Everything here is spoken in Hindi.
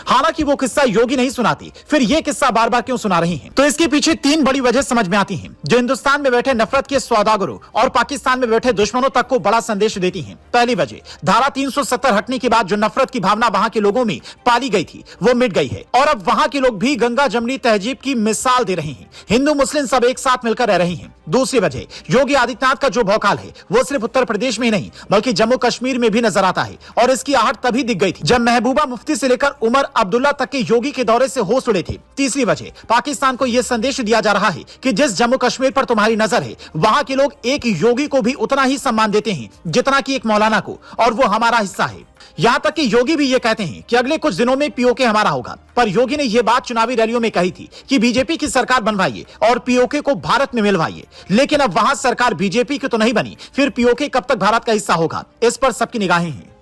हालांकि वो किस्सा योगी नहीं सुनाती, फिर ये किस्सा बार बार क्यों सुना रही हैं? तो इसके पीछे 3 बड़ी वजह समझ में आती हैं, जो हिंदुस्तान में बैठे नफरत के सौदागरों और पाकिस्तान में बैठे दुश्मनों तक को बड़ा संदेश देती हैं। पहली वजह, धारा 370 हटने के बाद जो नफरत की भावना वहां के लोगों में पाली गई थी, वो मिट गई है और अब वहां के लोग भी गंगा जमनी तहजीब की मिसाल दे रहे हैं। हिंदू मुस्लिम सब एक साथ मिलकर रह रहे हैं। दूसरी वजह, योगी आदित्यनाथ का जो भौकाल है वो सिर्फ उत्तर प्रदेश में ही नहीं बल्कि जम्मू कश्मीर में भी नजर आता है और इसकी आहट तभी दिख गई थी जब महबूबा मुफ्ती से लेकर उमर अब्दुल्ला तक के योगी के दौरे से होश उड़े थे। तीसरी वजह, पाकिस्तान को यह संदेश दिया जा रहा है कि जिस जम्मू कश्मीर पर तुम्हारी नजर है वहां के लोग एक योगी को भी उतना ही सम्मान देते हैं जितना कि एक मौलाना को, और वो हमारा हिस्सा है। यहां तक कि योगी भी ये कहते हैं कि अगले कुछ दिनों में पीओके हमारा होगा। पर योगी ने यह बात चुनावी रैलियों में कही थी कि बीजेपी की सरकार बनवाइए और पीओके को भारत में मिलवाइए, लेकिन अब वहां सरकार बीजेपी की तो नहीं बनी, फिर पीओके कब तक भारत का हिस्सा होगा, इस पर सबकी निगाहें हैं।